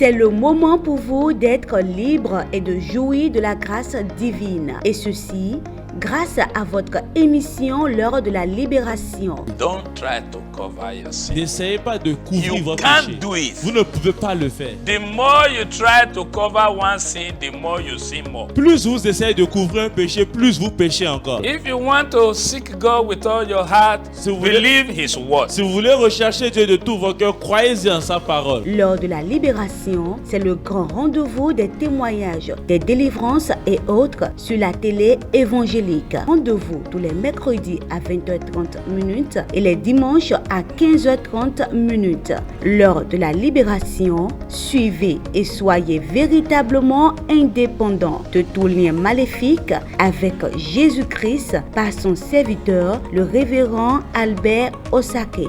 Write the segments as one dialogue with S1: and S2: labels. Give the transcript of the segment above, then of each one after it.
S1: C'est le moment pour vous d'être libre et de jouir de la grâce divine. Et ceci, grâce à votre émission L'heure de la libération.
S2: Don't try to cover your sin.
S3: N'essayez pas de couvrir
S2: You
S3: votre
S2: can't
S3: péché.
S2: do it.
S3: Vous ne pouvez pas le faire.
S2: The more you try to cover one sin, the more you sin more.
S3: Plus vous essayez de couvrir un péché, plus vous péchez encore.
S2: If you want to seek God with all your heart,
S3: Si vous voulez-
S2: believe His word.
S3: Si vous voulez rechercher Dieu de tout votre cœur, croyez-y en sa parole.
S1: L'heure de la libération, c'est le grand rendez-vous des témoignages, des délivrances et autres sur la télé évangélique. Rendez-vous tous les mercredis à 20h30 et les dimanches à 15h30. L'heure de la libération, suivez et soyez véritablement indépendants de tout lien maléfique avec Jésus-Christ par son serviteur, le révérend Albert Osake.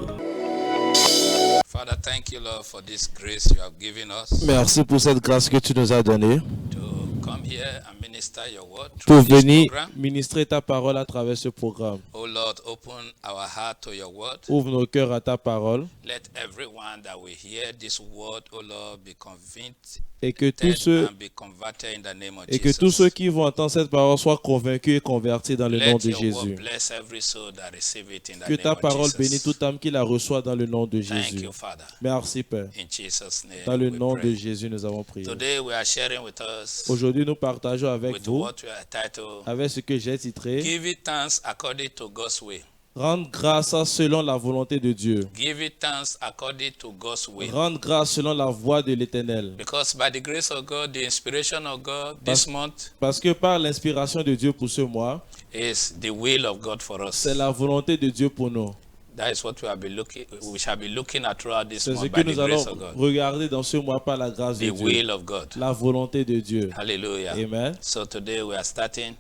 S2: Father, thank you, Lord, for this grace you have given us
S3: Merci pour cette grâce que tu nous as donnée
S2: to come here and minister your word
S3: pour
S2: through this
S3: venir
S2: program.
S3: ministrer ta parole à travers ce programme.
S2: Oh Lord, open our heart to your word.
S3: Ouvre nos cœurs à ta parole
S2: Let everyone that will hear this word, oh Lord, be convinced
S3: et que tous ceux
S2: and be converted in the name of
S3: et que
S2: Jesus.
S3: tous ceux qui vont entendre cette parole soient convaincus et convertis dans le nom
S2: Let
S3: de
S2: your word
S3: Jésus.
S2: bless every soul that receive it in the
S3: Que
S2: name
S3: ta
S2: of
S3: parole
S2: Jesus.
S3: bénisse toute âme qui la reçoit dans le nom de
S2: Thank
S3: Jésus.
S2: you, Father.
S3: Merci Père.
S2: In Jesus' name,
S3: Dans le
S2: we
S3: nom
S2: pray.
S3: de Jésus, nous avons prié.
S2: Today we are sharing with us
S3: Aujourd'hui, nous partageons avec
S2: with
S3: vous,
S2: what we are titled
S3: avec ce que j'ai titré,
S2: Give it thanks according to God's way.
S3: Rendre grâce selon la volonté de Dieu.
S2: Give it thanks according to God's will.
S3: Rendre grâce selon la voie de l'Éternel.
S2: Because by the grace of God, the inspiration of God this month
S3: Parce que par l'inspiration de Dieu pour ce mois,
S2: is the will of God for us.
S3: c'est la volonté de Dieu pour nous.
S2: That is what we shall be looking at throughout this
S3: C'est ce
S2: month
S3: que
S2: by the
S3: nous allons
S2: grace of God.
S3: regarder dans ce mois par la grâce de
S2: The
S3: Dieu.
S2: will of God.
S3: La volonté de Dieu.
S2: Hallelujah.
S3: Amen.
S2: So today we are starting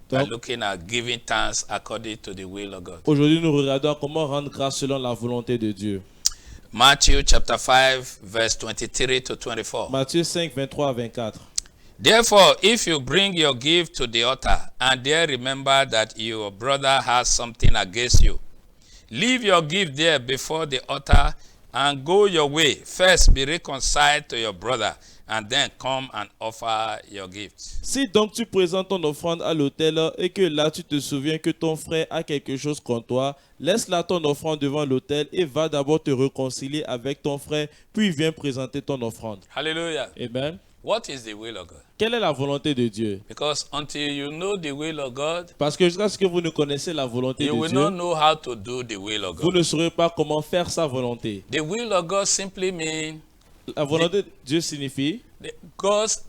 S2: by
S3: Donc,
S2: looking at giving thanks according to the will of God.
S3: aujourd'hui, nous regardons comment rendre grâce selon la volonté de Dieu.
S2: Matthew chapter 5 verse 23 to 24.
S3: Matthieu 5, 23 à 24.
S2: Therefore, if you bring your gift to the altar and there remember that your brother has something against you, leave your gift there before the altar and go your way. First be reconciled to your brother and then come and offer your gift.
S3: Si donc tu présentes ton offrande à l'autel et que là tu te souviens que ton frère a quelque chose contre toi, laisse là ton offrande devant l'autel et va d'abord te réconcilier avec ton frère, puis viens présenter ton offrande.
S2: Hallelujah.
S3: Amen.
S2: What is the will of God?
S3: Quelle est la volonté de Dieu?
S2: Because until you know the will of God,
S3: Parce que jusqu'à ce que vous ne connaissez la volonté
S2: you
S3: de
S2: will not
S3: Dieu,
S2: know how to do the will of
S3: vous
S2: God.
S3: ne saurez pas comment faire sa volonté.
S2: The will of God simply means
S3: La volonté de Dieu signifie
S2: God's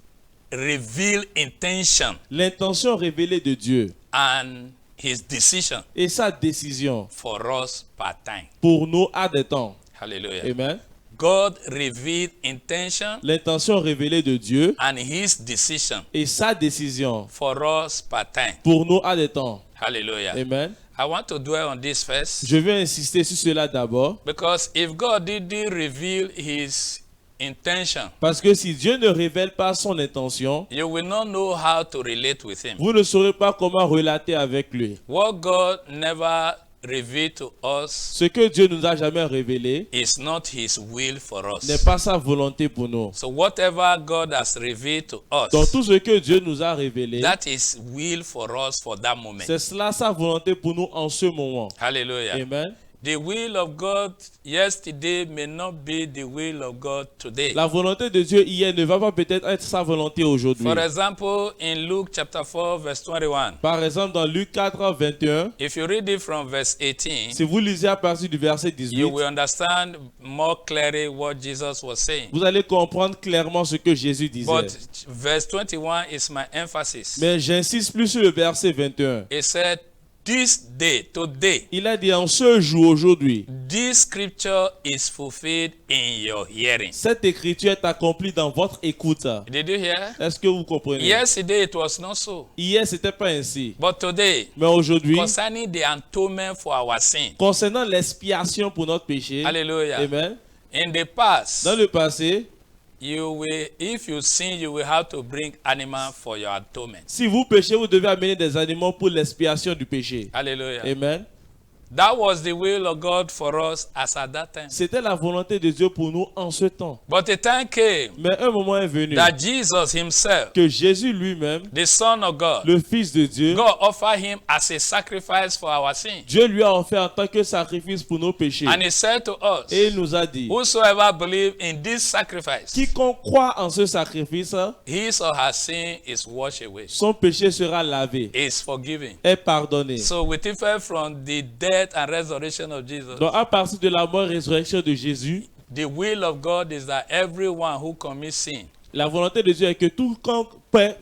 S2: revealed intention
S3: l'intention révélée de Dieu
S2: and his decision
S3: et sa décision
S2: for us part time.
S3: pour nous à des temps.
S2: Hallelujah.
S3: Amen.
S2: God revealed intention
S3: L'intention révélée de Dieu
S2: and his decision
S3: et sa décision
S2: for us part time.
S3: pour nous à des temps.
S2: Hallelujah.
S3: Amen.
S2: I want to dwell on this first
S3: Je vais insister sur cela d'abord.
S2: because if God didn't reveal his intention,
S3: Parce que si Dieu ne révèle pas son intention,
S2: you will not know how to relate with him.
S3: vous ne saurez pas comment relater avec lui.
S2: What God never revealed to us
S3: Ce que Dieu nous a jamais révélé
S2: is not his will for
S3: n'est
S2: us.
S3: pas sa volonté pour nous.
S2: So whatever God has revealed to
S3: Donc
S2: us,
S3: tout ce que Dieu nous a révélé,
S2: that is will for us for that moment.
S3: c'est cela sa volonté pour nous en ce moment.
S2: Hallelujah.
S3: Amen.
S2: The will of God yesterday may not be the will of God today.
S3: La volonté de Dieu hier ne va pas peut-être être sa volonté aujourd'hui.
S2: For example, in Luke chapter 4 verse 21,
S3: Par exemple, dans Luc 4, 21,
S2: if you read it from verse 18,
S3: si vous lisez à partir du verset 18,
S2: you will understand more clearly what Jesus was saying.
S3: vous allez comprendre clairement ce que Jésus disait.
S2: But verse 21 is my emphasis.
S3: Mais j'insiste plus sur le verset 21.
S2: He said, this day, today,
S3: Il a dit en ce jour, aujourd'hui,
S2: this scripture is fulfilled in your hearing.
S3: cette écriture est accomplie dans votre écoute.
S2: Did you hear?
S3: Est-ce que vous comprenez?
S2: Yesterday it was not so.
S3: Hier, c'était pas ainsi.
S2: But today,
S3: Mais aujourd'hui,
S2: concerning the atonement for our sin,
S3: concernant l'expiation pour notre péché,
S2: hallelujah.
S3: amen,
S2: In the past,
S3: dans le passé,
S2: you will, if you sin, you will have to bring animal for your atonement.
S3: si vous péchez, vous devez amener des animaux pour l'expiation du péché.
S2: Hallelujah.
S3: Amen.
S2: That was the will of God for us as at that time.
S3: C'était la volonté de Dieu pour nous en ce temps.
S2: But a time came
S3: Mais un moment est venu
S2: that Jesus himself,
S3: que Jésus lui-même,
S2: the Son of God,
S3: le Fils de Dieu,
S2: God offered him as a sacrifice for our sin.
S3: Dieu lui a offert en tant que sacrifice pour nos péchés.
S2: And he said to us,
S3: Et il nous a dit,
S2: whosoever believes in this sacrifice,
S3: quiconque croit en ce sacrifice,
S2: his or her sin is washed away,
S3: son péché sera lavé,
S2: is forgiven.
S3: est pardonné.
S2: So we differ from the death and resurrection of Jesus.
S3: Donc à partir de la mort et résurrection de Jésus,
S2: The will of God is that everyone who commits sin
S3: la volonté de Dieu est que tout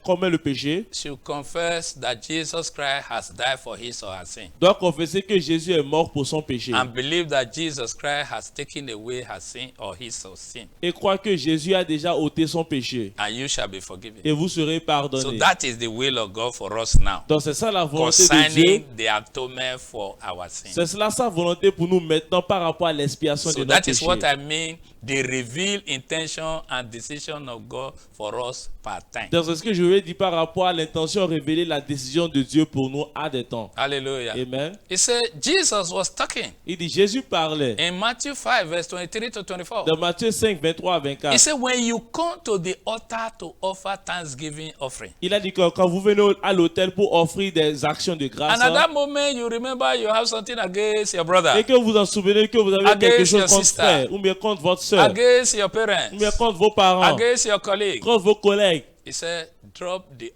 S3: commet le péché
S2: should confess that Jesus Christ has died for his or her sin,
S3: doit confesser que Jésus est mort pour son péché
S2: and believe that Jesus Christ has taken away her sin or his or sin,
S3: et croire que Jésus a déjà ôté son péché
S2: and you shall be forgiven.
S3: et vous serez
S2: So
S3: pardonnés.
S2: that is the will of God for us now,
S3: Donc c'est ça la volonté de Dieu.
S2: concerning the atonement for our sin.
S3: C'est cela sa volonté pour nous maintenant par rapport à l'expiation de
S2: So
S3: nos
S2: that is
S3: péchés.
S2: what I mean, the revealed intention and decision of God for us part time.
S3: Donc c'est ce que je veux dire par rapport à l'intention révélée, la décision de Dieu pour nous à des temps.
S2: Hallelujah.
S3: Amen.
S2: He said Jesus was talking
S3: Il dit Jésus parlait
S2: in Matthew 5 verse 23 to 24.
S3: dans Matthieu 5, 23 à 24.
S2: He said when you come to the altar to offer thanksgiving offering,
S3: Il a dit que quand vous venez à l'autel pour offrir des actions de grâce
S2: and at that moment you remember you have something against your brother,
S3: et que vous en souvenez que vous avez
S2: Against
S3: quelque chose
S2: your
S3: contre
S2: sister.
S3: frère ou bien contre votre soeur
S2: against your
S3: ou bien
S2: parents,
S3: contre vos parents,
S2: against your colleague,
S3: contre vos collègues.
S2: he said drop the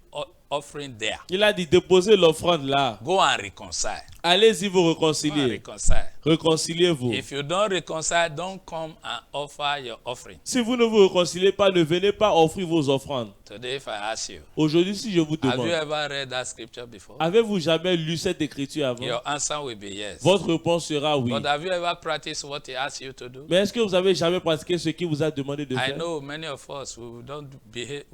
S2: offering there.
S3: Il a dit déposez l'offrande là.
S2: Go and reconcile.
S3: Allez-y vous
S2: Go and
S3: réconcilier.
S2: reconcile.
S3: Réconciliez-vous.
S2: If you don't reconcile, don't come and offer your offering.
S3: Si vous ne vous réconciliez pas, ne venez pas offrir vos offrandes.
S2: Today, if I ask you,
S3: Aujourd'hui, si je vous
S2: have you
S3: demande,
S2: ever read that scripture before?
S3: avez-vous jamais lu cette écriture avant?
S2: Your answer will be yes.
S3: Votre réponse sera oui.
S2: But have you ever practiced what he asked you to do?
S3: Mais est-ce que vous avez jamais pratiqué ce qu'il vous a demandé de
S2: I
S3: faire?
S2: know many of us we don't behave,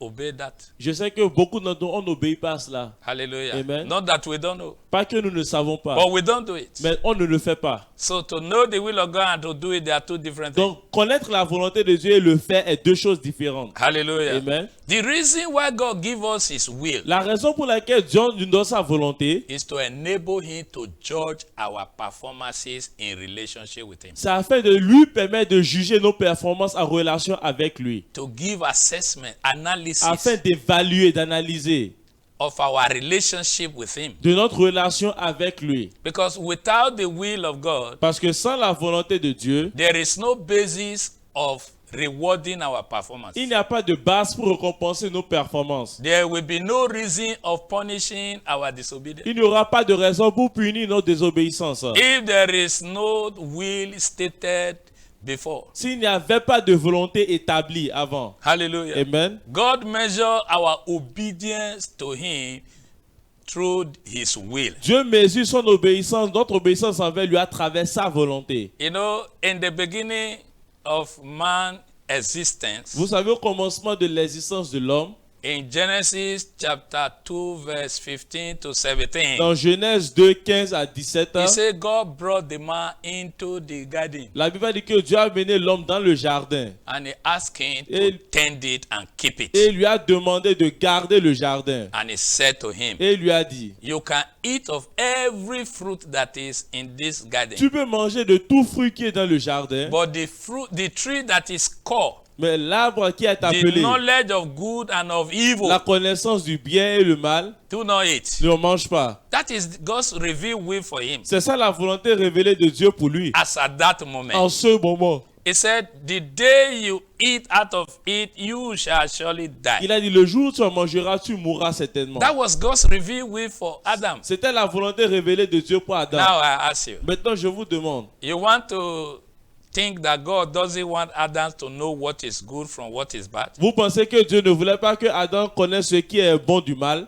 S2: obey that.
S3: Je sais que beaucoup d'entre nous, on n'obéit pas à cela.
S2: Hallelujah.
S3: Amen.
S2: Not that we don't know,
S3: Pas que nous ne savons pas,
S2: but we don't do it.
S3: mais on ne le fait pas.
S2: So to know the will of God and to do it, they are two different things.
S3: Donc, connaître la volonté de Dieu et le faire est deux choses différentes.
S2: Hallelujah.
S3: Amen.
S2: The reason why God gives us his will
S3: La raison pour laquelle Dieu nous donne sa volonté,
S2: is to enable him to judge our performances in relationship with him.
S3: c'est afin de lui permettre de juger nos performances en relation avec lui.
S2: To give assessment, analysis
S3: Afin d'évaluer, d'analyser
S2: of our relationship with him.
S3: de notre relation avec lui.
S2: Because without the will of God,
S3: Parce que sans la volonté de Dieu,
S2: there is no basis of rewarding our performance.
S3: il n'y a pas de base pour récompenser nos performances.
S2: There will be no reason of punishing our disobedience.
S3: Il n'y aura pas de raison pour punir notre désobéissance.
S2: If there is no will stated before.
S3: S'il n'y avait pas de volonté établie avant.
S2: Hallelujah.
S3: Amen.
S2: God measures our obedience to him through his will.
S3: Dieu mesure son obéissance, notre obéissance envers lui à travers sa volonté.
S2: You know, in the beginning of man's existence,
S3: Vous savez, au commencement de l'existence de l'homme,
S2: in Genesis chapter 2 verse 15 to 17,
S3: dans Genèse 2, 15 à 17,
S2: he said God brought the man into the garden
S3: la Bible dit que Dieu a mené l'homme dans le jardin
S2: and he asked him to
S3: Et-
S2: tend it and keep it.
S3: et lui a demandé de garder le jardin.
S2: And he said to him,
S3: Et il lui a dit,
S2: you can eat of every fruit that is in this garden,
S3: tu peux manger de tout fruit qui est dans le jardin,
S2: but the tree that is called
S3: mais l'arbre qui est
S2: the
S3: appelé
S2: knowledge of good and of evil,
S3: la connaissance du bien et le mal,
S2: do not eat.
S3: ne mange pas.
S2: That is God's revealed will for him
S3: C'est ça la volonté révélée de Dieu pour lui.
S2: as at that moment.
S3: En ce moment,
S2: He said, the day you eat out of it, you shall surely die.
S3: il a dit, le jour où tu en mangeras, tu mourras certainement.
S2: That was God's revealed will for Adam.
S3: C'était la volonté révélée de Dieu pour Adam.
S2: Now I ask you,
S3: Maintenant, je vous demande,
S2: you want to think that God doesn't want Adam to know what is good from what is bad?
S3: vous pensez que Dieu ne voulait pas que Adam connaisse ce qui est bon du mal?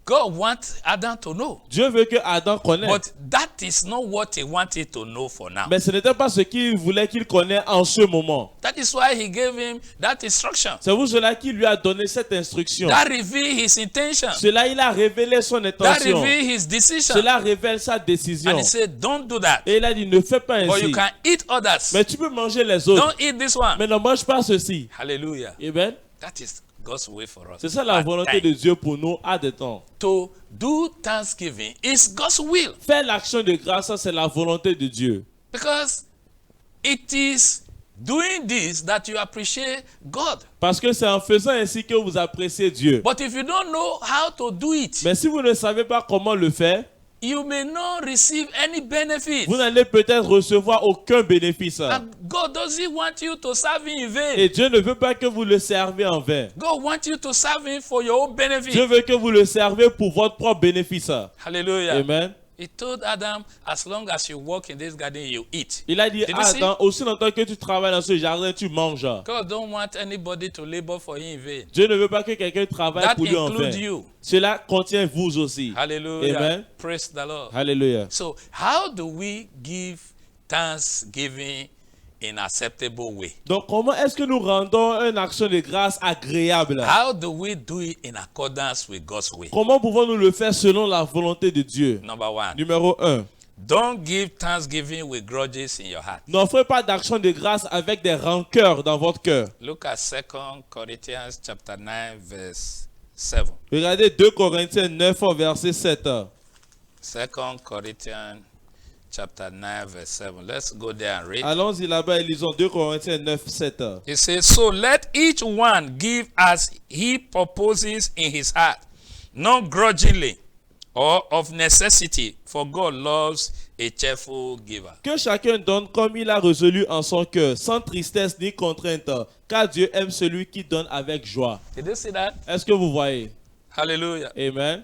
S2: God wants Adam to know.
S3: Dieu veut que Adam connaisse.
S2: But that is not what he wanted to know for now.
S3: Mais ce n'était pas ce qu'il voulait qu'il connaisse en ce moment.
S2: That is why he gave him that instruction.
S3: C'est pour cela qu'il lui a donné cette instruction.
S2: That revealed his intention.
S3: Cela, il a révélé son
S2: That
S3: intention.
S2: revealed his decision.
S3: Cela révèle sa décision.
S2: And he said, don't do that.
S3: Et il a dit, ne fais pas
S2: But
S3: ainsi.
S2: you can eat others.
S3: Mais tu peux manger les autres.
S2: Don't eat this one.
S3: Mais ne mange pas ceci.
S2: Hallelujah.
S3: Amen.
S2: That is God's way for us.
S3: C'est ça la
S2: At
S3: volonté
S2: time.
S3: de Dieu pour nous à des temps.
S2: To do thanksgiving is God's will.
S3: Faire l'action de grâce, ça, c'est la volonté de Dieu.
S2: Because it is doing this that you appreciate God.
S3: Parce que c'est en faisant ainsi que vous appréciez Dieu.
S2: But if you don't know how to do it,
S3: Mais si vous ne savez pas comment le faire,
S2: you may not receive any benefit.
S3: vous n'allez peut-être recevoir aucun bénéfice.
S2: And God doesn't want you to serve Him in vain.
S3: Et Dieu ne veut pas que vous le servez en vain.
S2: God wants you to serve Him for your own benefit.
S3: Dieu veut que vous le servez pour votre propre bénéfice.
S2: Hallelujah.
S3: Amen.
S2: He told Adam, as long as you walk in this garden, you eat.
S3: Il a dit
S2: Did you
S3: à
S2: see?
S3: Adam, aussi longtemps que tu travailles dans ce jardin, tu manges.
S2: God don't want anybody to labor for Him in vain.
S3: Dieu ne veut pas que quelqu'un travaille
S2: That
S3: pour lui en vain.
S2: includes you.
S3: Cela contient vous aussi.
S2: Hallelujah.
S3: Amen.
S2: Praise the Lord.
S3: Alléluia.
S2: So, how do we give thanksgiving in acceptable way?
S3: Donc, comment est-ce que nous rendons une action de grâce agréable?
S2: How do we do it in accordance with God's way?
S3: Comment pouvons-nous le faire selon la volonté de Dieu?
S2: Number one,
S3: Numéro 1.
S2: don't give thanksgiving with grudges in your heart.
S3: N'offrez pas d'action de grâce avec des rancœurs dans votre cœur.
S2: Look at 2 Corinthians chapter 9, verse 7.
S3: Regardez 2 Corinthiens 9, verset 7.
S2: 2 Corinthians chapter 9, verse 7. Let's go there and read.
S3: Allons-y là-bas et lisons 2 Corinthiens 9, 7.
S2: It says, so let each one give as he purposes in his heart, not grudgingly or of necessity, for God loves a cheerful giver.
S3: Que chacun donne comme il a résolu en son cœur, sans tristesse ni contrainte, car Dieu aime celui qui donne avec joie.
S2: Did you see that?
S3: Est-ce que vous voyez?
S2: Hallelujah.
S3: Amen.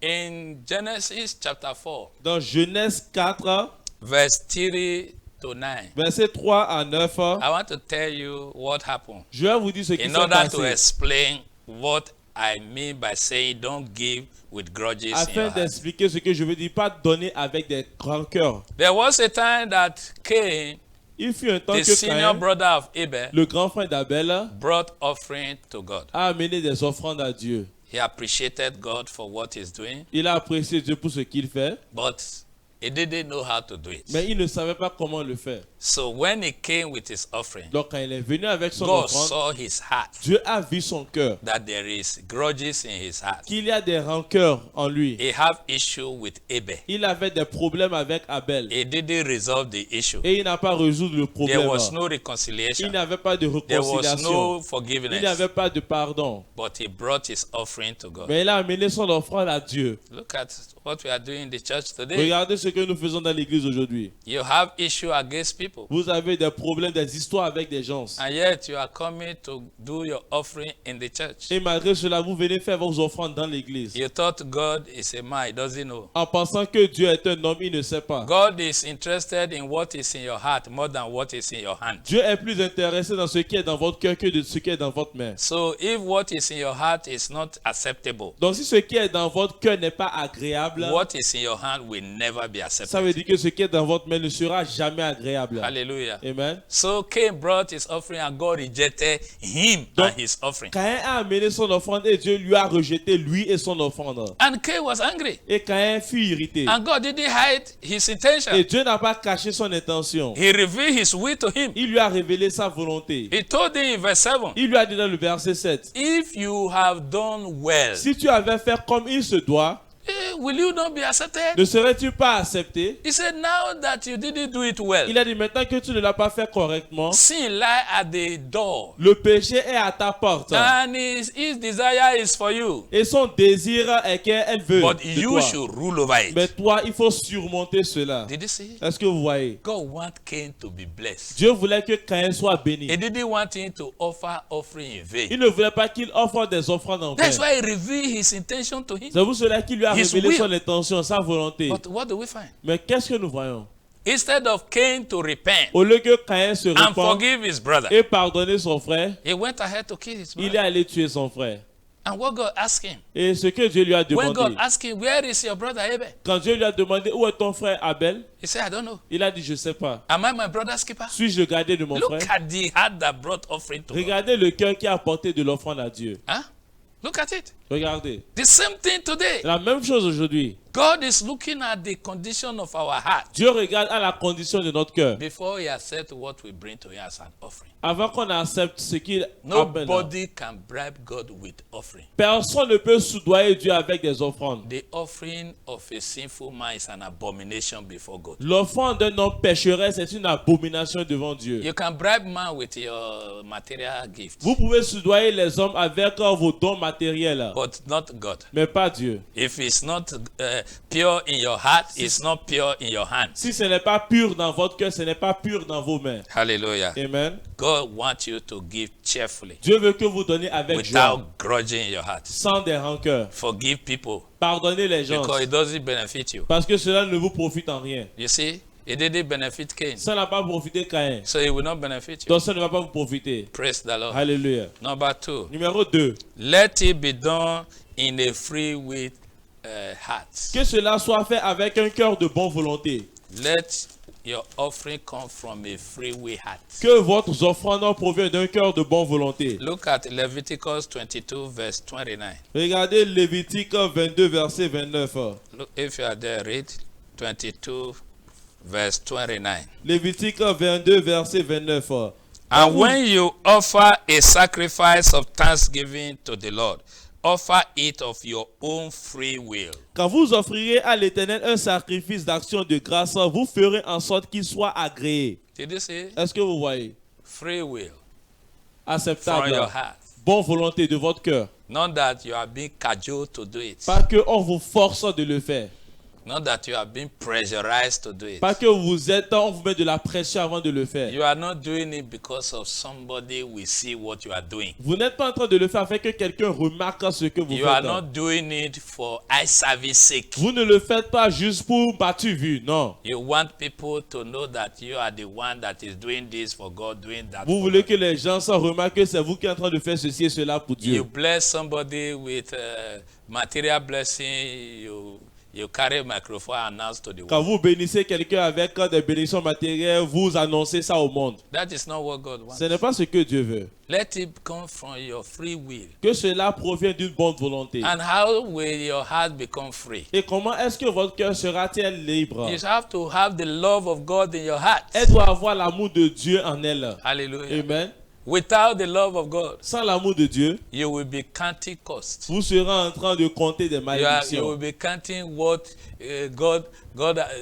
S2: In Genesis chapter 4,
S3: Dans Genèse 4,
S2: verse 3 to 9,
S3: verset 3 à 9,
S2: I want to tell you what happened
S3: je vais vous dire ce qui
S2: in
S3: s'est
S2: order to
S3: passé,
S2: explain what I mean by saying don't give with grudges in your
S3: afin
S2: heart.
S3: d'expliquer ce que je veux dire, pas donner avec des rancœurs.
S2: There was a time that Cain,
S3: Il fut un temps
S2: the
S3: que
S2: senior
S3: Caïn,
S2: brother of Abel,
S3: le grand frère d'Abel,
S2: brought offering to God.
S3: a amené des offrandes à Dieu.
S2: He appreciated God for what he's doing,
S3: Il a apprécié Dieu pour ce qu'il fait,
S2: but he didn't know how to do it.
S3: mais il ne savait pas comment le faire.
S2: So when he came with his offering,
S3: Donc quand il est venu avec son
S2: God
S3: offrande,
S2: saw his heart,
S3: Dieu a vu son cœur,
S2: that there is grudges in his heart.
S3: qu'il y a des rancœurs en lui.
S2: He have issue with Abel.
S3: Il avait des problèmes avec Abel
S2: He didn't resolve the issue.
S3: et il n'a pas résolu le
S2: There
S3: problème.
S2: was no
S3: Il
S2: reconciliation.
S3: n'avait pas de
S2: There was
S3: réconciliation.
S2: no
S3: Il
S2: forgiveness.
S3: n'avait pas de pardon.
S2: But he brought his offering to God.
S3: Mais il a amené son offrande à Dieu.
S2: Look at what we are doing in the church today.
S3: Regardez ce que nous faisons dans l'église aujourd'hui.
S2: You have issue against people,
S3: Vous avez des problèmes, des histoires avec des gens.
S2: and yet you are coming to do your offering in the church.
S3: Et malgré cela, vous venez faire vos offrandes dans l'église.
S2: You thought God is a man, he doesn't know.
S3: En pensant que Dieu est un homme, il ne sait pas.
S2: God is interested in what is in your heart more than what is in your hand.
S3: Dieu est plus intéressé dans ce qui est dans votre cœur que de ce qui est dans votre main.
S2: So if what is in your heart is not acceptable,
S3: Donc si ce qui est dans votre cœur n'est pas agréable,
S2: what is in your hand will never be
S3: ça
S2: accepted.
S3: veut dire que ce qui est dans votre main ne sera jamais agréable.
S2: Hallelujah.
S3: Amen.
S2: So Cain brought his offering and God rejected him
S3: Donc,
S2: and his offering.
S3: Caïn a amené son offrande et Dieu lui a rejeté lui et son offrande.
S2: And Cain was angry.
S3: Et Caïn fut irrité.
S2: And God didn't hide his intention.
S3: Et Dieu n'a pas caché son intention.
S2: He revealed his will to him.
S3: Il lui a révélé sa volonté.
S2: He told him in verse 7,
S3: Il lui a dit dans le verset 7,
S2: if you have done well,
S3: si tu avais fait comme il se doit,
S2: will you not be accepted?
S3: ne serais-tu pas accepté?
S2: He said, now that you didn't do it well,
S3: Il a dit maintenant que tu ne l'as pas fait correctement,
S2: sin lie at the door,
S3: le péché est à ta porte.
S2: and his desire is for you,
S3: Et son désir est qu'elle veut
S2: but
S3: de
S2: you
S3: toi.
S2: should rule over
S3: Mais
S2: it.
S3: toi, il faut surmonter cela.
S2: Did you see?
S3: Est-ce que vous voyez?
S2: God want Cain to be blessed.
S3: Dieu voulait que Caïn soit béni.
S2: He didn't want him to offer offering in vain.
S3: Il ne voulait pas qu'il offre des offrandes en vain.
S2: That's why he revealed his intention to him.
S3: C'est pour cela qu'il lui a
S2: His
S3: révélé
S2: will.
S3: son intention, sa volonté.
S2: But what do we find?
S3: Mais qu'est-ce que nous voyons?
S2: Instead of Cain to repent
S3: Au lieu que Caïn se
S2: and
S3: repente
S2: forgive his brother,
S3: et pardonner son frère,
S2: he went ahead to kill his
S3: il est
S2: brother.
S3: allé tuer son frère.
S2: And what God asked him,
S3: Et ce que Dieu lui a
S2: when God
S3: demandé,
S2: asked him, where is your brother Abel?
S3: quand Dieu lui a demandé où est ton frère Abel,
S2: He said, I don't know.
S3: il a dit je sais pas.
S2: Am I my brother's keeper?
S3: Suis-je le gardien de mon
S2: Look
S3: frère?
S2: at the heart that brought offering to God.
S3: Regardez le cœur qui a apporté de l'offrande à Dieu.
S2: Huh? Look at it.
S3: Regardez,
S2: The same thing today.
S3: la même chose aujourd'hui.
S2: God is looking at the condition of our heart
S3: Dieu regarde à la condition de notre cœur.
S2: before he accepts what we bring to him as an offering.
S3: Avant qu'on accepte ce qu'il appelle.
S2: Nobody can bribe God with offering.
S3: Personne ne peut soudoyer Dieu avec des offrandes.
S2: The offering of a sinful man is an abomination before God.
S3: L'offrande d'un homme pécheresse est une abomination devant Dieu.
S2: You can bribe man with your material gift,
S3: Vous pouvez soudoyer les hommes avec vos dons matériels,
S2: but not God.
S3: mais pas Dieu.
S2: If it's not pure in your heart, it's not pure in your hands.
S3: Si ce n'est pas pur dans votre cœur, ce n'est pas pur dans vos mains.
S2: Hallelujah.
S3: Amen.
S2: God wants you to give cheerfully,
S3: Dieu veut que vous donniez avec joie,
S2: without grudging in your heart.
S3: sans des rancœurs.
S2: Forgive people
S3: Pardonnez les gens,
S2: because it doesn't benefit you.
S3: parce que cela ne vous profite en rien.
S2: You see, it didn't benefit Cain,
S3: Ça n'a pas profité Caïn,
S2: so it will not benefit you.
S3: donc ça ne va pas vous profiter.
S2: Praise the Lord.
S3: Alléluia.
S2: Number 2,
S3: Numéro 2.
S2: let it be done in a free will heart.
S3: Que cela soit fait avec un cœur de bonne volonté.
S2: Let your offering come from a free will heart.
S3: Que votre offrande provient d'un cœur de bonne volonté.
S2: Look at Leviticus 22 verse 29.
S3: Regardez Lévitique 22, verset 29.
S2: Look, if you are there, read 22 verse 29.
S3: Lévitique 22, verset 29.
S2: And when you offer a sacrifice of thanksgiving to the Lord, offer it of your own free will.
S3: Quand vous offrirez à l'Éternel un sacrifice d'action de grâce, vous ferez en sorte qu'il soit agréé.
S2: Did you see?
S3: Est-ce que vous voyez?
S2: Free will from
S3: Acceptable.
S2: your heart.
S3: Bonne volonté de votre cœur.
S2: Not that you are being cajoled to do it.
S3: Pas qu'on vous force de le faire.
S2: Not that you are being pressurized to do it.
S3: Pas que on vous met de la pression avant de le faire.
S2: You are not doing it because of somebody will see what you are doing.
S3: Vous n'êtes pas en train de le faire afin que quelqu'un remarque ce que vous
S2: You are
S3: faites.
S2: not doing it for eye service sake.
S3: Vous ne le faites pas juste pour battu vu, non.
S2: You want people to know that you are the one that is doing this for God, doing that
S3: Vous
S2: for
S3: voulez
S2: God.
S3: que les gens s'en remarquent que c'est vous qui êtes en train de faire ceci et cela pour
S2: You
S3: Dieu.
S2: bless somebody with material blessing, you carry a microphone and announce to the
S3: Quand
S2: world.
S3: vous bénissez quelqu'un avec des bénédictions matérielles, vous annoncez ça au monde.
S2: That is not what God wants.
S3: Ce n'est pas ce que Dieu veut.
S2: Let it come from your free will.
S3: Que cela provient d'une bonne volonté.
S2: And how will your heart become free?
S3: Et comment est-ce que votre cœur sera-t-il libre?
S2: You have to have the love of God in your heart.
S3: Elle doit avoir l'amour de Dieu en elle.
S2: Hallelujah.
S3: Amen.
S2: Without the love of God,
S3: Sans l'amour de Dieu,
S2: you will be counting cost.
S3: vous serez en train de compter des
S2: You will
S3: malédictions.
S2: be counting what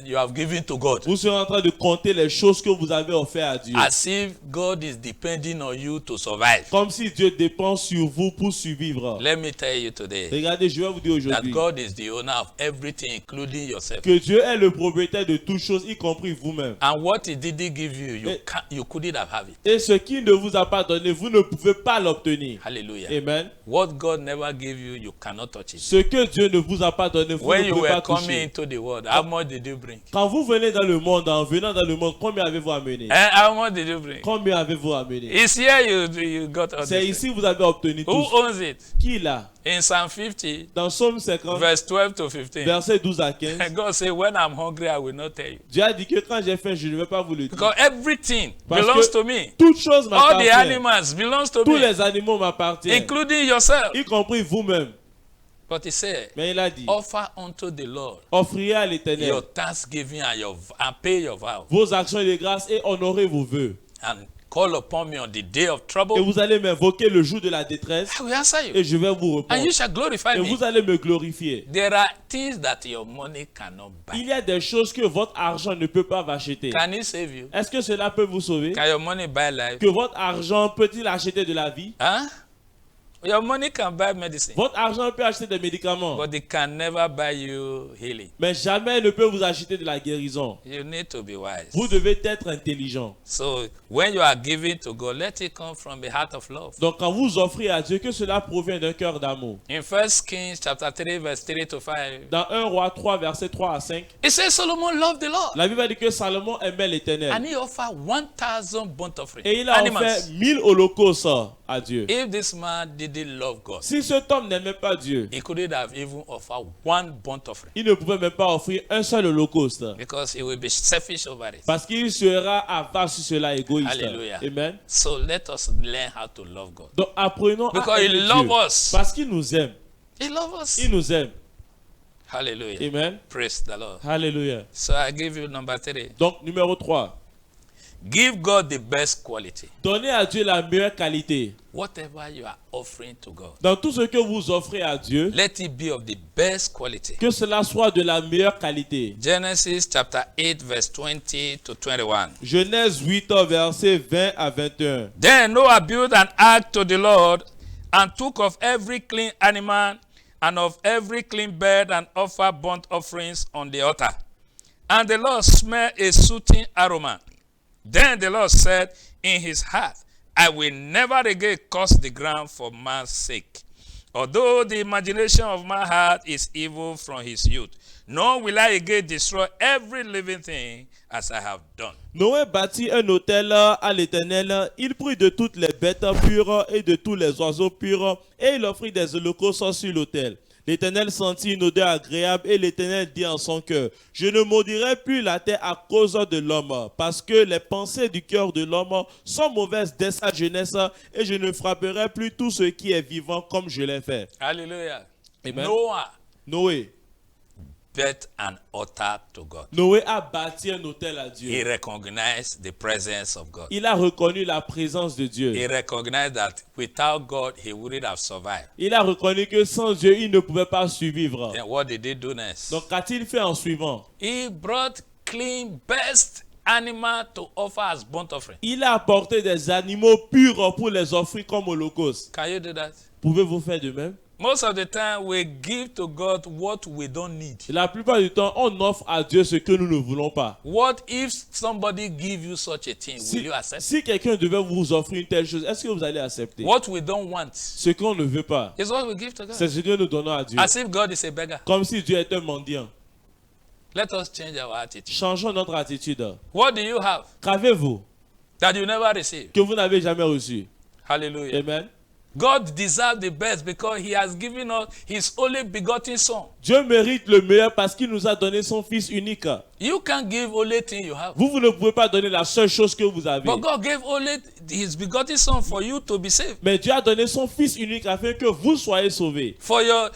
S2: you have given to God.
S3: Vous serez en train de compter les choses que vous avez offertes à Dieu.
S2: As if God is depending on you to survive.
S3: Comme si Dieu dépend sur vous pour survivre.
S2: Let me tell you today
S3: Regardez, je vais vous dire
S2: that
S3: aujourd'hui
S2: God is the owner of everything, including yourself.
S3: que Dieu est le propriétaire de toutes choses, y compris vous-même.
S2: And what He didn't give you, you couldn't have it.
S3: Et ce qui ne vous a pas donné, vous ne pouvez pas l'obtenir.
S2: Hallelujah.
S3: Amen.
S2: What God never gave you, you cannot touch it.
S3: Ce que Dieu ne vous a pas donné, vous
S2: When
S3: ne
S2: you
S3: pouvez
S2: were
S3: pas
S2: coming
S3: toucher.
S2: into the world, how much did you bring?
S3: Quand vous venez dans le monde, en venant dans le monde, combien avez-vous amené?
S2: And how much did you bring?
S3: Combien avez-vous amené?
S2: It's here you got all
S3: C'est
S2: this.
S3: ici que vous avez obtenu
S2: Who
S3: tout.
S2: owns it?
S3: Qui l'a?
S2: In Psalm 50,
S3: Dans Psaume 50,
S2: verse 12 to 15.
S3: verset 12 à 15,
S2: God said, when I'm hungry, I will not tell you.
S3: Dieu a dit que quand j'ai faim, je ne vais pas vous le dire.
S2: Because everything
S3: Parce
S2: belongs
S3: que
S2: to me.
S3: Toute chose
S2: All the
S3: m'appartient.
S2: animals belongs to
S3: Tous
S2: me,
S3: les animaux m'appartiennent,
S2: including yourself.
S3: y compris vous-même.
S2: But he said,
S3: Mais il a dit,
S2: offer unto the Lord
S3: offrez à l'Éternel
S2: your thanksgiving and pay your vow.
S3: vos actions de grâce et honorez vos vœux.
S2: And call upon me on the day of
S3: Et
S2: trouble.
S3: vous allez m'invoquer le jour de la détresse
S2: I will answer you.
S3: et je vais vous
S2: And you
S3: répondre.
S2: shall glorify
S3: Et
S2: me.
S3: vous allez me glorifier.
S2: There are things that your money cannot
S3: Il
S2: buy.
S3: y a des choses que votre argent ne peut pas acheter.
S2: Can it save you?
S3: Est-ce que cela peut vous sauver?
S2: Can your money buy life?
S3: Que votre argent peut-il acheter de la vie?
S2: Huh? Your money can buy medicine,
S3: Votre argent peut acheter des médicaments,
S2: but it can never buy you healing.
S3: mais jamais ne peut vous acheter de la guérison.
S2: You need to be wise.
S3: Vous devez être intelligent.
S2: So when you are giving to God, let it come from the heart of love.
S3: Donc quand vous offrez à Dieu, que cela provient d'un cœur d'amour.
S2: In 1 Kings chapter 3, verse 3 to 5,
S3: Dans 1 Roi 3, verset 3 à 5,
S2: it says Solomon loved the Lord,
S3: la Bible dit que Salomon aimait l'Éternel.
S2: and he offered 1,000 burnt offerings.
S3: Et il a offert 1000 holocaustes à Dieu.
S2: If this man didn't love God,
S3: Si cet homme n'aimait pas Dieu,
S2: he couldn't have even offered one burnt offering,
S3: il ne pouvait même pas offrir un seul holocauste.
S2: because he will be selfish over it.
S3: Parce qu'il sera avare sur cela, égoïste.
S2: Hallelujah.
S3: Amen.
S2: So let us learn how to love God,
S3: Donc apprenons
S2: because
S3: à
S2: he
S3: aimer
S2: loves
S3: Dieu.
S2: us.
S3: Parce qu'il nous aime.
S2: He loves us.
S3: Il nous aime.
S2: Hallelujah.
S3: Amen.
S2: Praise the Lord.
S3: Alléluia.
S2: So I give you number 3.
S3: Donc, numéro 3.
S2: Give God the best quality.
S3: Donnez à Dieu la meilleure qualité.
S2: Whatever you are offering to God,
S3: Dans tout ce que vous offrez à Dieu,
S2: let it be of the best quality.
S3: que cela soit de la meilleure qualité.
S2: Genesis chapter 8 verse 20 to 21.
S3: Genèse 8, versets 20 à 21.
S2: Then Noah built an ark to the Lord and took of every clean animal and of every clean bird and offered burnt offerings on the altar. And the Lord smelled a soothing aroma. Then the Lord said in his heart, I will never again curse the ground for man's sake, although the imagination of my heart is evil from his youth. Nor will I again destroy every living thing as I have done.
S3: Noé bâtit un autel à l'Éternel. Il prit de toutes les bêtes pures et de tous les oiseaux purs, et il offrit des holocaustes sur l'autel. L'Éternel sentit une odeur agréable, et l'Éternel dit en son cœur, je ne maudirai plus la terre à cause de l'homme, parce que les pensées du cœur de l'homme sont mauvaises dès sa jeunesse, et je ne frapperai plus tout ce qui est vivant comme je l'ai fait.
S2: Hallelujah.
S3: Amen.
S2: Noah
S3: Noé.
S2: built an altar to God.
S3: Noé a bâti un autel à
S2: He
S3: Dieu.
S2: recognized the presence of God.
S3: Il a reconnu la présence de Dieu.
S2: He recognized that without God, he wouldn't have survived.
S3: Il a reconnu que sans Dieu, il ne pouvait pas survivre.
S2: Then what did he do next?
S3: Donc, qu'a-t-il fait en suivant?
S2: He brought clean, best animal to offer as burnt offering.
S3: Il a apporté des animaux purs pour les offrir comme holocauste.
S2: Can you do that?
S3: Pouvez-vous faire de même?
S2: Most of the time, we give to God what we don't need.
S3: La plupart du temps, on offre à Dieu ce que nous ne voulons pas.
S2: What if somebody give you such a thing? Will you accept?
S3: Si quelqu'un devait vous offrir une telle chose, est-ce que vous allez accepter?
S2: What we don't want
S3: Ce qu'on ne veut pas,
S2: is what we give to God.
S3: c'est ce que nous donnons à Dieu.
S2: As if God is a beggar.
S3: Comme si Dieu était un mendiant.
S2: Let us change our attitude.
S3: Changeons notre attitude.
S2: What do you have
S3: Qu'avez-vous
S2: that you never received?
S3: que vous n'avez jamais reçu?
S2: Hallelujah.
S3: Amen.
S2: God deserves the best because he has given us his only begotten son.
S3: Dieu mérite le meilleur parce qu'il nous a donné son Fils unique.
S2: You can't give only thing you have.
S3: Vous ne pouvez pas donner la seule chose que vous avez.
S2: But God gave only his begotten son for you to be saved.
S3: Mais Dieu a donné son Fils unique afin que vous soyez sauvés.
S2: For your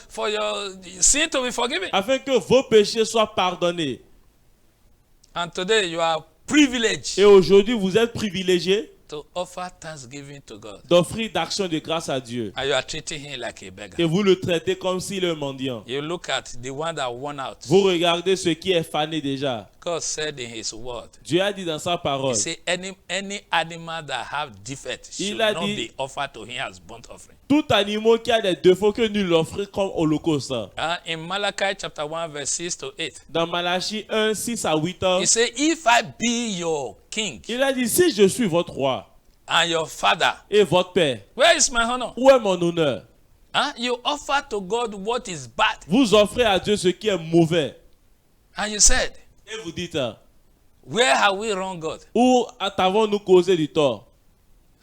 S2: sin to be forgiven.
S3: Afin que vos péchés soient pardonnés.
S2: And today you are privileged
S3: Et aujourd'hui, vous êtes privilégiés
S2: to offer thanksgiving to God.
S3: d'offrir d'action de grâce à Dieu.
S2: And you are treating him like a beggar.
S3: Et vous le traitez comme s'il est un mendiant.
S2: You look at the one that won out.
S3: Vous regardez ce qui est fané déjà.
S2: God said in his word,
S3: Dieu a dit dans sa
S2: he
S3: parole,
S2: said any animal that have defect should
S3: Il a
S2: not
S3: dit-
S2: be offered to him as burnt offering.
S3: tout animal qui a des défauts que nul l'offre comme holocauste.
S2: In Malachi chapter 1 verse 6 to 8,
S3: Dans Malachie 1, 6 à 8,
S2: he said, if I be your king
S3: il a dit, si je suis votre roi
S2: and your father,
S3: et votre père,
S2: where is my honor?
S3: où est mon honneur?
S2: You offer to God what is bad.
S3: Vous offrez à Dieu ce qui est mauvais.
S2: And you said,
S3: Et vous dites,
S2: where have we wronged God?
S3: où avons-nous causé du tort?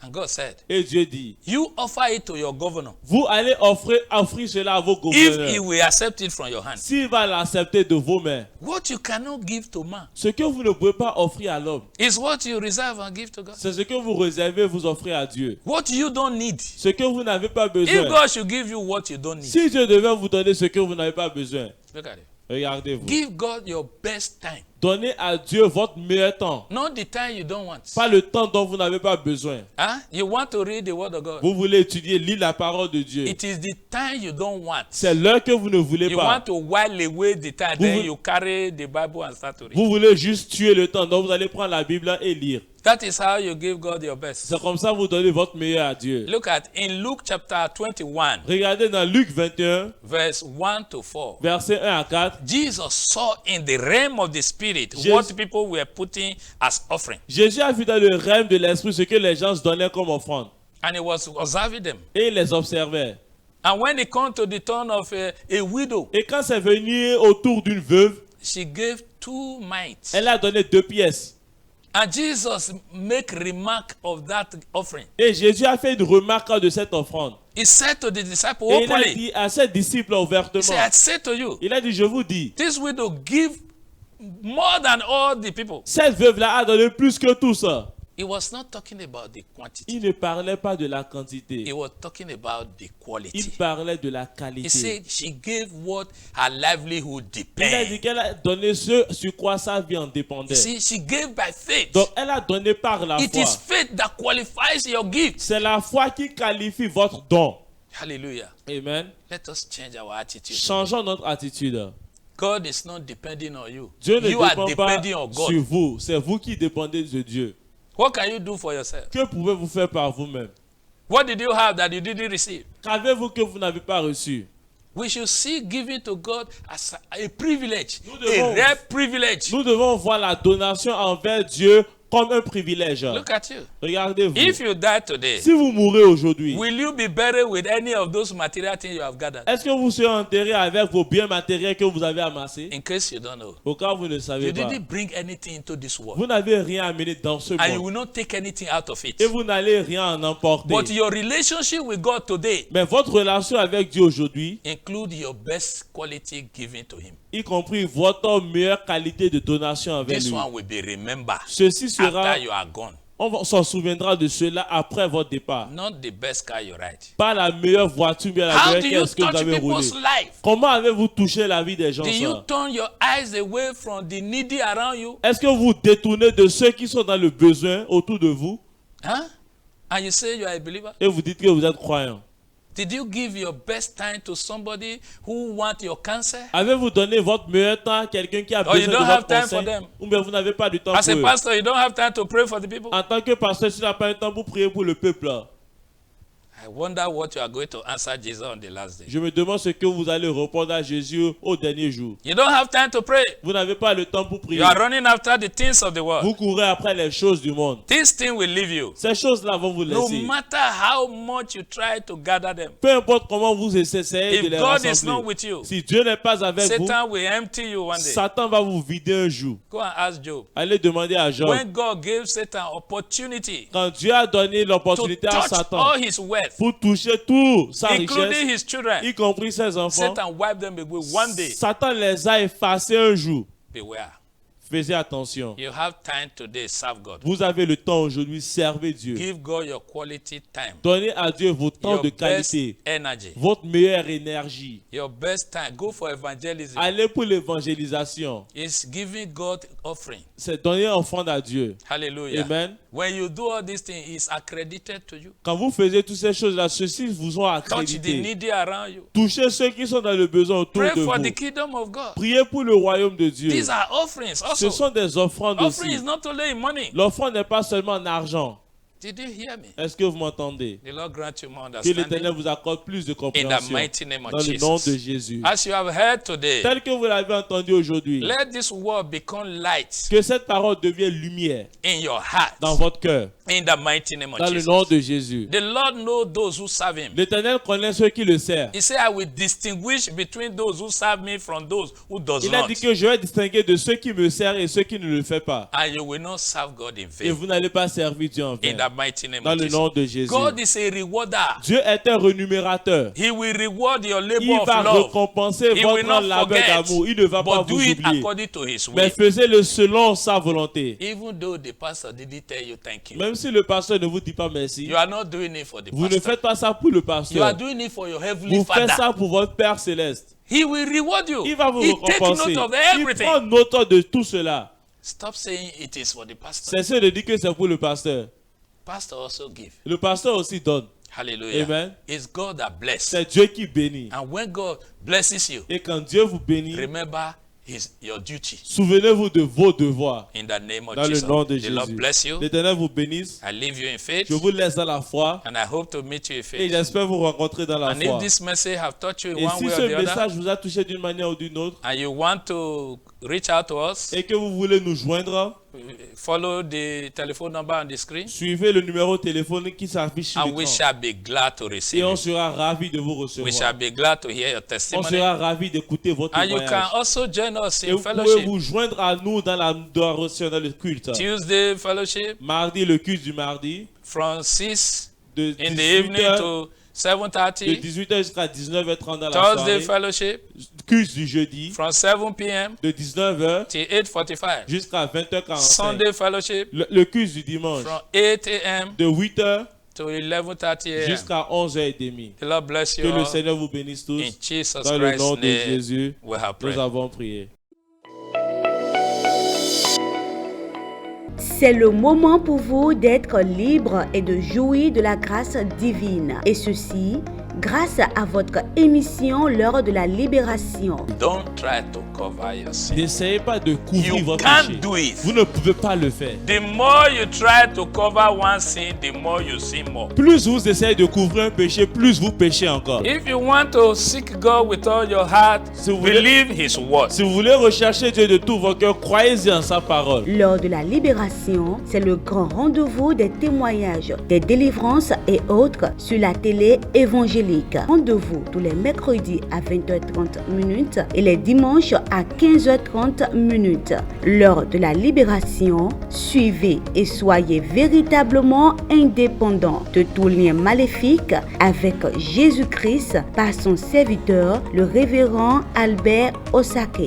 S2: And God said,
S3: Et Dieu dit,
S2: you offer it to your governor.
S3: vous allez offrir cela à vos
S2: If he
S3: gouverneurs.
S2: will accept it from your hand.
S3: S'il va l'accepter de vos mains,
S2: What you cannot give to man
S3: ce que vous ne pouvez pas offrir à l'homme,
S2: is what you reserve and give to God.
S3: c'est ce que vous réservez, vous offrez à Dieu.
S2: What you don't need.
S3: Ce que vous n'avez pas
S2: If
S3: besoin.
S2: God should give you what you don't need,
S3: Si Dieu devait vous donner ce que vous n'avez pas besoin,
S2: look at it.
S3: regardez-vous.
S2: Give God your best time,
S3: Donnez à Dieu votre meilleur temps.
S2: not the time you don't want.
S3: Pas le temps dont vous n'avez pas besoin.
S2: You want to read the word of God.
S3: Vous voulez étudier, lire la parole de Dieu.
S2: It is the time you don't want.
S3: C'est l'heure que vous ne voulez
S2: You
S3: pas.
S2: want to while away the time,
S3: Vous
S2: then
S3: voulez-
S2: you carry the Bible and start to read.
S3: Vous voulez juste tuer le temps, donc vous allez prendre la Bible et lire.
S2: That is how you give God your best.
S3: C'est comme ça que vous donnez votre meilleur à Dieu.
S2: Look at in Luke chapter 21,
S3: Regardez dans Luc 21,
S2: verse 1 to 4.
S3: versets 1 à 4.
S2: Jesus saw in the realm of the spirit
S3: Jésus-
S2: what people were putting as offering,
S3: Jésus a vu dans le règne de l'esprit ce que les gens se donnaient comme offrande.
S2: and he was observing them.
S3: Et il les observait.
S2: And when it come to the turn of a widow,
S3: Et quand c'est venu autour d'une veuve,
S2: she gave 2 mites.
S3: elle a donné 2 pièces.
S2: And Jesus make remark of that offering.
S3: Et Jésus a fait une remarque de cette offrande.
S2: He said to the disciple
S3: Et il a
S2: openly,
S3: dit à ses disciples
S2: he
S3: ouvertement,
S2: said, I say to you,
S3: il a dit, je vous dis,
S2: this widow give more than all the people.
S3: cette veuve-là a donné plus que tout ça.
S2: He was not talking about the quantity.
S3: Il ne parlait pas de la quantité.
S2: He was talking about the
S3: Il
S2: quality.
S3: parlait de la
S2: He
S3: qualité.
S2: said she gave what her livelihood
S3: Il a dit
S2: depends.
S3: qu'elle a donné ce sur quoi sa vie en dépendait.
S2: See, she gave by faith.
S3: Donc, elle a donné par la
S2: It
S3: foi.
S2: is faith that qualifies your gift.
S3: C'est la foi qui qualifie votre don.
S2: Hallelujah.
S3: Amen.
S2: Let us change our attitude.
S3: Changeons notre attitude.
S2: God is not depending on you.
S3: Dieu ne
S2: You are
S3: dépend pas
S2: depending on God.
S3: sur vous. C'est vous qui dépendez de Dieu.
S2: What can you do for yourself?
S3: Que pouvez-vous faire par vous-même?
S2: What did you have that you didn't receive?
S3: Qu'avez-vous que vous n'avez pas reçu?
S2: We should see giving to God as a privilege,
S3: Nous
S2: a
S3: devons-
S2: rare privilege.
S3: Nous devons voir la donation envers Dieu comme un privilège.
S2: Look at you.
S3: Regardez-vous.
S2: If you die today,
S3: Si vous mourrez aujourd'hui,
S2: will you be buried with any of those material things you have gathered?
S3: est-ce que vous serez enterré avec vos biens matériels que vous avez amassés?
S2: In case you don't know,
S3: Au cas où vous ne
S2: you
S3: savez pas,
S2: didn't bring anything into this world,
S3: vous n'avez rien amené dans ce
S2: and you
S3: monde.
S2: will not take anything out of it.
S3: Et vous n'allez rien en emporter.
S2: But your relationship with God today
S3: Mais votre relation avec Dieu aujourd'hui,
S2: include your best quality giving to Him.
S3: y compris votre meilleure qualité de donation envers
S2: This
S3: lui.
S2: one will be remembered
S3: Ceci sera,
S2: after you are gone.
S3: s'en souviendra de cela après votre départ.
S2: Not the best car you ride.
S3: Pas la meilleure voiture, mais la
S2: How do
S3: meilleure
S2: you
S3: caisse que vous
S2: touch
S3: avez roulée.
S2: people's life?
S3: Comment avez-vous touché la vie des gens?
S2: Do you
S3: Ça?
S2: turn your eyes away from the needy around you?
S3: Est-ce que vous détournez de ceux qui sont dans le besoin autour de vous
S2: Huh? And you say you are a believer?
S3: et vous dites que vous êtes croyant?
S2: Did you give your best time to somebody who wants your cancer?
S3: Avez-vous donné votre meilleur temps à quelqu'un qui a
S2: Or you
S3: besoin de
S2: don't have
S3: votre
S2: time
S3: conseil?
S2: for them?
S3: Ou bien vous n'avez pas du temps
S2: As a
S3: pour eux?
S2: pastor, you don't have time to pray for the people?
S3: En tant que pasteur, tu n'as pas un temps pour prier pour le peuple.
S2: I wonder what you are going to answer Jesus on the last day.
S3: Je me demande ce que vous allez répondre à Jésus au dernier jour.
S2: You don't have time to pray.
S3: Vous n'avez pas le temps pour prier.
S2: You are running after the things of the world.
S3: Vous courez après les choses du monde.
S2: These things will leave you.
S3: Ces choses-là vont vous
S2: No
S3: laisser.
S2: matter how much you try to gather them.
S3: Peu importe comment vous essayez de
S2: If
S3: les
S2: God is not
S3: rassembler.
S2: with you,
S3: Si Dieu n'est pas avec vous,
S2: Satan will empty you one day.
S3: Satan va vous vider un jour.
S2: Go and ask Job.
S3: Allez demander à Job.
S2: When God gave Satan opportunity
S3: Quand Dieu a donné
S2: to
S3: l'opportunité à
S2: touch
S3: Satan
S2: all his wealth,
S3: pour toucher toute sa
S2: including
S3: richesse,
S2: his children,
S3: y compris ses enfants,
S2: Satan wiped them away one day.
S3: Satan les a effacés un jour.
S2: Beware.
S3: Faites attention.
S2: You have time today, serve God.
S3: Vous avez le temps aujourd'hui, servez Dieu.
S2: Give God your quality time,
S3: Donnez à Dieu votre temps
S2: your
S3: de
S2: best
S3: qualité,
S2: energy,
S3: votre meilleure énergie.
S2: your best time. Go for evangelism.
S3: Allez pour l'évangélisation.
S2: It's giving God offering.
S3: C'est donner offrande à Dieu.
S2: Hallelujah.
S3: Amen.
S2: When you do all these things, it's accredited to you.
S3: Quand vous faisiez toutes ces choses-là, ceux-ci vous ont
S2: Touch the
S3: accrédité.
S2: needy around you.
S3: Touchez ceux qui sont dans le besoin autour
S2: Pray
S3: de
S2: for
S3: vous.
S2: the kingdom of God.
S3: Priez pour le royaume de Dieu.
S2: These are offerings
S3: Ce
S2: also.
S3: sont des offrandes
S2: Offering
S3: aussi.
S2: is not only in money.
S3: L'offrande n'est pas seulement en argent.
S2: Did you hear me?
S3: Est-ce que vous m'entendez?
S2: The Lord grant you more
S3: Que l'Éternel
S2: understanding
S3: vous accorde plus de
S2: in the
S3: compréhension
S2: mighty name
S3: dans
S2: of
S3: le nom de
S2: Jesus.
S3: Jésus.
S2: As you have heard today,
S3: Tel que vous l'avez entendu aujourd'hui,
S2: let this word become light
S3: que cette parole devienne lumière
S2: in your heart
S3: dans votre cœur,
S2: in the mighty name
S3: dans
S2: of
S3: le nom
S2: Jesus.
S3: de Jésus.
S2: The Lord knows those who serve him.
S3: L'Éternel connaît ceux qui le servent.
S2: He said, I will distinguish between those who serve me from those who does
S3: Il a
S2: not.
S3: dit que je vais distinguer de ceux qui me servent et ceux qui ne le font pas.
S2: And you will not serve God in
S3: Et
S2: vain.
S3: vous n'allez pas servir Dieu en
S2: In
S3: vain.
S2: the mighty name
S3: Dans
S2: of
S3: le nom
S2: Jesus.
S3: de Jésus.
S2: God is a rewarder.
S3: Dieu est un rémunérateur.
S2: He will reward your
S3: Il
S2: labor
S3: va
S2: of love.
S3: récompenser
S2: He will
S3: votre
S2: not
S3: labeur
S2: forget,
S3: d'amour. Il ne va pas
S2: but
S3: vous
S2: do it
S3: oublier.
S2: according to his
S3: Mais
S2: will.
S3: faisez-le selon sa volonté.
S2: Even though the pastor didn't tell you thank you.
S3: Même si le pasteur ne vous dit pas merci,
S2: You are not doing it for the
S3: vous ne
S2: pastor.
S3: faites pas ça pour le
S2: You are
S3: pasteur.
S2: doing it for your heavenly
S3: Vous faites
S2: Father.
S3: ça pour votre Père céleste.
S2: He will reward you.
S3: Il va vous
S2: He take
S3: récompenser.
S2: note of
S3: Il
S2: everything.
S3: prend note de tout cela.
S2: Stop saying it is for the pastor.
S3: Cessez de dire que c'est pour le pasteur.
S2: Pastor also give.
S3: Le pasteur aussi donne.
S2: Hallelujah.
S3: Amen.
S2: It's God that bless.
S3: C'est Dieu qui bénit.
S2: And when God blesses you,
S3: Et quand Dieu vous bénit,
S2: remember your duty
S3: souvenez-vous de vos devoirs.
S2: in the name of
S3: Dans le
S2: Jesus.
S3: nom de
S2: The Lord
S3: Jésus.
S2: bless you.
S3: L'Éternel vous bénisse.
S2: I leave you in faith.
S3: Je vous laisse dans la foi.
S2: And I hope to meet you in
S3: Et
S2: faith.
S3: j'espère vous rencontrer dans la
S2: And if
S3: foi.
S2: this message have touched you in
S3: Et
S2: one
S3: si
S2: way
S3: ce
S2: or the other,
S3: message vous a touché d'une manière ou d'une autre,
S2: and you want to reach out to us,
S3: et que vous voulez nous joindre,
S2: follow the telephone number on the screen,
S3: suivez le numéro téléphonique qui s'affiche sur
S2: and we
S3: l'écran.
S2: shall be glad to
S3: Et
S2: receive
S3: on
S2: it.
S3: sera ravis de vous
S2: We shall
S3: recevoir.
S2: be glad to hear your
S3: On
S2: testimony.
S3: sera ravis d'écouter votre
S2: And you can
S3: témoignage.
S2: also join us
S3: Et
S2: in
S3: vous pouvez
S2: fellowship.
S3: vous joindre à nous dans la adoration, dans le culte.
S2: Tuesday fellowship
S3: Mardi, le culte du mardi,
S2: from 6
S3: de
S2: in the evening
S3: 18h
S2: to 7:30.
S3: De 18h jusqu'à 19h30 dans la
S2: Thursday
S3: soirée.
S2: fellowship
S3: Culte du jeudi.
S2: from 7 p.m.
S3: De 19h
S2: till 8:45.
S3: jusqu'à 20h45.
S2: Sunday fellowship
S3: Le culte du dimanche.
S2: from 8 a.m.
S3: De 8h
S2: to 11:30 a.m.
S3: jusqu'à 11h30.
S2: The Lord bless
S3: Que
S2: you
S3: le
S2: all.
S3: Seigneur vous bénisse tous.
S2: In Jesus
S3: Dans le nom
S2: Christ's
S3: de
S2: name,
S3: Jésus,
S2: we have prayed.
S3: nous avons prié.
S1: C'est le moment pour vous d'être libre et de jouir de la grâce divine. Et ceci, grâce à votre émission L'heure de la libération.
S2: Don't try to cover your sin.
S3: N'essayez pas de couvrir
S2: You
S3: votre
S2: can't
S3: péché.
S2: do it.
S3: Vous ne pouvez pas le faire.
S2: The more you try to cover one sin, the more you sin more.
S3: Plus vous essayez de couvrir un péché, plus vous péchez encore.
S2: If you want to seek God with all your heart,
S3: Si vous voulez-
S2: believe His word.
S3: Si vous voulez rechercher Dieu de tout votre cœur, croyez-y en sa parole.
S1: L'heure de la libération, c'est le grand rendez-vous des témoignages, des délivrances et autres sur la télé évangélique. Rendez-vous tous les mercredis à 20h30 et les dimanches à 15h30. L'heure de la libération, suivez et soyez véritablement indépendants de tout lien maléfique avec Jésus-Christ par son serviteur, le révérend Albert Osake.